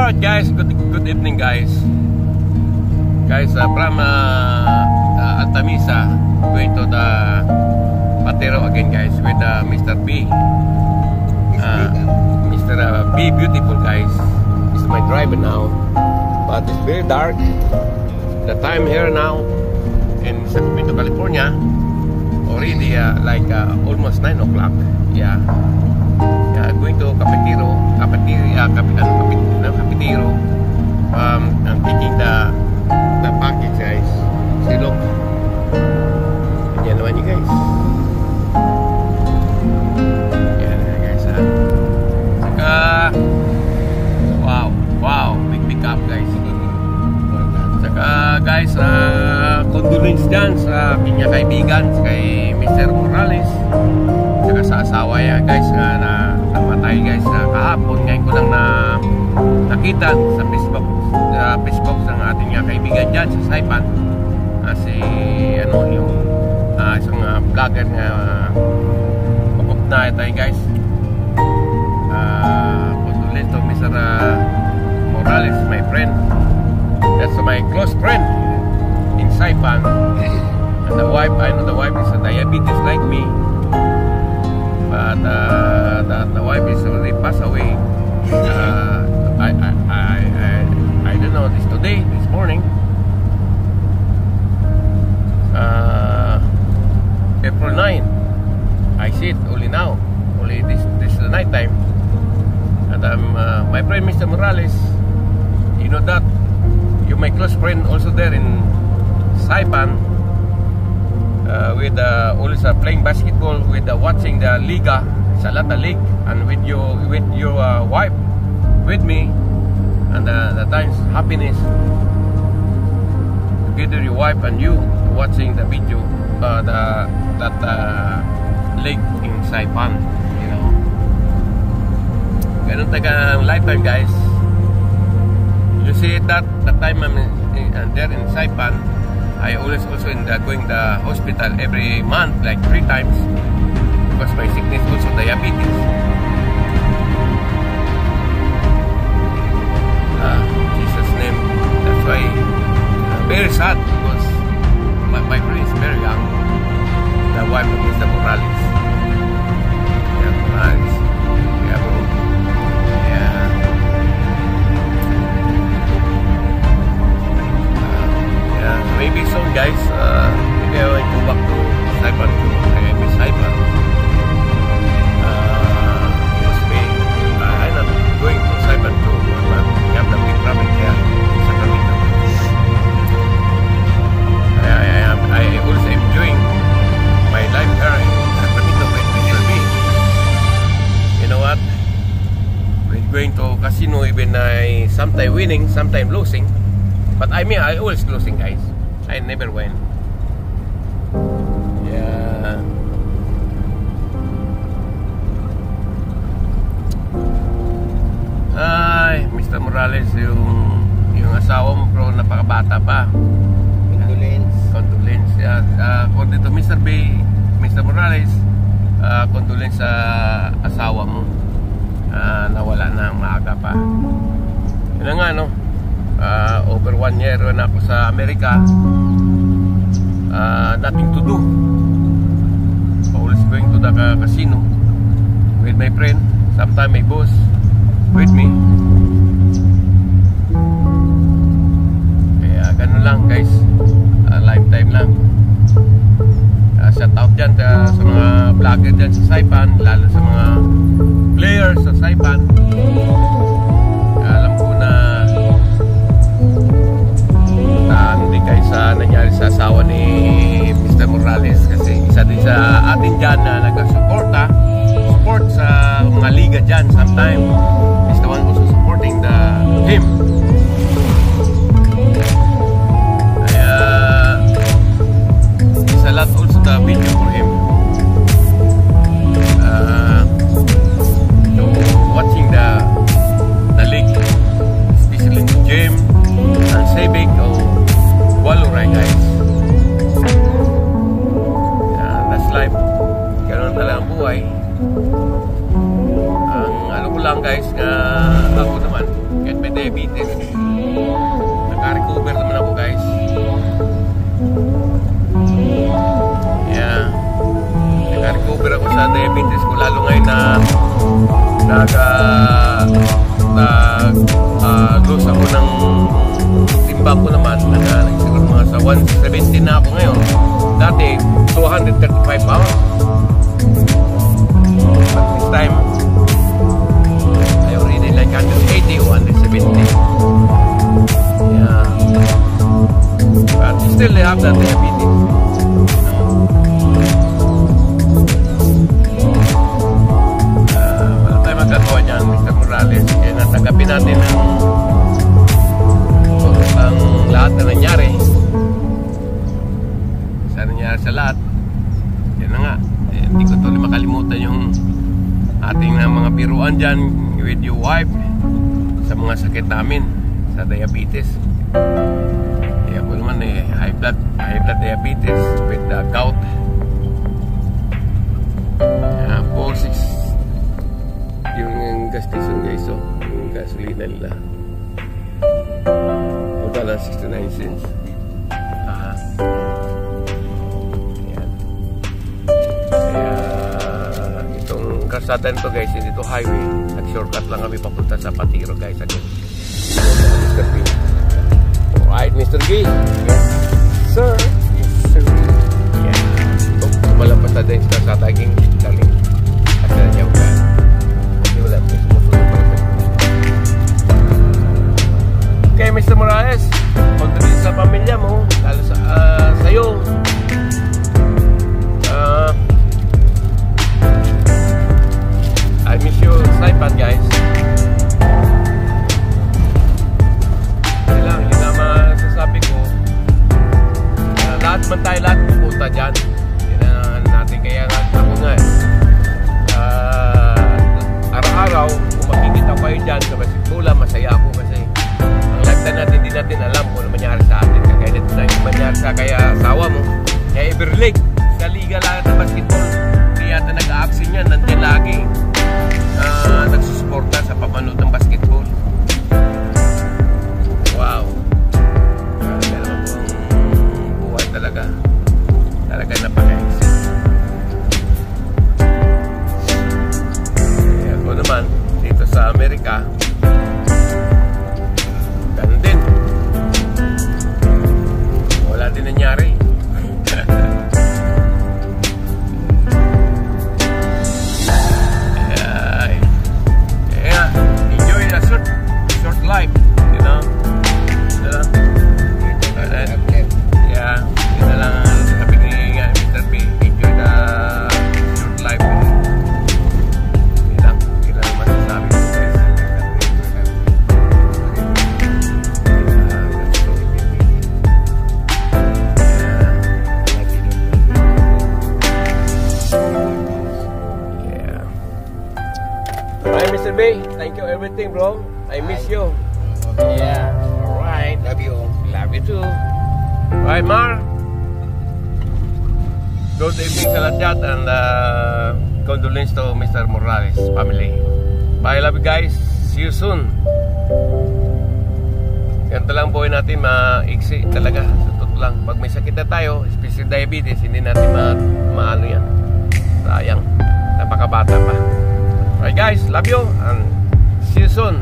Alright guys, good evening guys. From Altamisa, going to the Patero again guys with Mr. B. Mr. B Beautiful guys. This is my driver now, but it's very dark. The time here now in Sacramento, California, already almost 9 o'clock. Yeah, going to Capitero. I'm taking the package guys. See, look, yan naman you guys. Yan guys ha. Saka wow, big pickup guys. Saka guys, condolence dyan sa aking kaibigan, kay Mr. Morales, saka sa asawa niya guys na namatay guys kahapon. Ngayon ko lang nakita sa Facebook ng ating kaibigan dyan sa Saipan, si yung isang vlogger nga na tayo guys. Condolence to Mr. Morales, my friend. That's my close friend in Saipan. And the wife, I know the wife is a diabetes like me, but the wife is already passed away. I don't know, this morning, April 9. I see it only now, this is the night time. And my friend Mr. Morales, you know that you're my close friend also there in Saipan, with always playing basketball, with watching the Liga, Salata League, and with your wife with me, and the times happiness together, your wife and you watching the video, that lake in Saipan, you know. Ganun taga lifetime guys. You see that the time I'm there in Saipan, I always also going the hospital every month, like 3 times, because my sickness also diabetes. Jesus name. That's why very sad, because my friend is very young. The wife of Mr. Morales. Yeah, Morales. Yeah, bro. Yeah. Maybe soon guys, maybe I will go back to Saipan too. I miss Saipan. Mostly, I'm not going to Saipan too, but we have the big problem here in Sacramento. I also enjoying my life here in Sacramento with Mr. B. You know what? We're going to casino, even sometimes winning, sometimes losing. But I always losing guys. I never win. Yeah. Ay, Mr. Morales, yung asawa mo bro, napakabata pa. Condolence. Yeah. According to Mr. B, Mr. Morales, condolence sa asawa mo. Nawala na maaga pa. Yun na nga no. Over 1 year na ako sa Amerika. Nothing to do. Always going to the casino with my friend, sometimes my boss with me. Kaya ganun lang guys, lifetime lang. Shout out dyan sa mga vlogger dyan sa Saipan, lalo sa mga players sa Saipan. Alam ko na hindi guys nangyari sa asawa ni Mr. Morales, kasi isa din sa atin dyan na nagsuporta support sa mga liga dyan. Sometimes is the one also supporting him. Kaya it's a lot also the video for him, watching the league, especially in the gym and saving Walloray guys. That's life. Ganun talaga ang buhay. Ang ano ko lang guys, ako naman kahit may diabetes. Naka-recover naman ako, guys. Yeah. Naka-recover ako sa diabetes ko, lalo ngayon na nag-lose ako ng timba ko naman. Siguro mga sa 170 na ako ngayon. Dati 235 pounds. But this time I already like 180 or 170. Yeah. But still have that diabetes. Wala tayo magagawa dyan, Mr. Morales. Kaya natanggapin natin ang lahat na nangyari. Sa nangyari sa lahat. Yan na nga. Hindi ko tuloy makalimutan yung ating mga biruan dyan with your wife sa mga sakit namin sa diabetes. Kaya po naman high blood diabetes with gout. Pulses yung gas station, guys. So yung gasolina nila $1.69. Ayan. Kaya itong karsada nito, guys, hindi ito highway. Nag-shortcut lang kami papunta sa Patiro, guys, again. Mr. P. Alright, Mr. P. Yes, sir. Yes, sir. Yan. So, tumalampas na din sa kataging galing. Kasi na niya ulan. Hindi wala. Sumusunod pa rin. Okay, Mr. Morales. Kontributin sa pamilya mo. Lalo sa'yo. I miss you sa iPad, guys. Yun na masasabi ko. Lahat man tayo, lahat pupunta dyan. Yun na natin. Kaya ako nga araw-araw kung makikita ko kayo dyan sa basketball, masaya ako kasi ang lifetime natin, hindi natin alam kung ano mangyari sa atin. Kaya dito na yung mangyari sa kaya asawa mo. Kaya every league sa liga lang ng basketball, hindi yata nag-a-absent yan, nandiyan lagi nagsusuporta sa pamanood ng basketball. Wow. Kaya naman pong buhay talaga napaka-exit. Kaya ako naman dito sa Amerika, ganun din, wala din nangyari. Life, you know. Yeah, yun na lang sabi ni Mr. B, enjoy the short life. Yun lang masasabi ko, guys. Yeah. Alright, Mr. B, thank you everything, bro. I miss you. Yeah. Alright. Love you all. Love you too. Alright, Mar. Good evening sa lahat and condolence to Mr. Morales family. Bye, love you guys. See you soon. Ganito lang buhay natin, maiksi talaga. Totoo lang. Pag may sakit na tayo, especially diabetes, hindi natin maano yan. Sayang. Napakabata pa. Alright guys, love you and see you soon.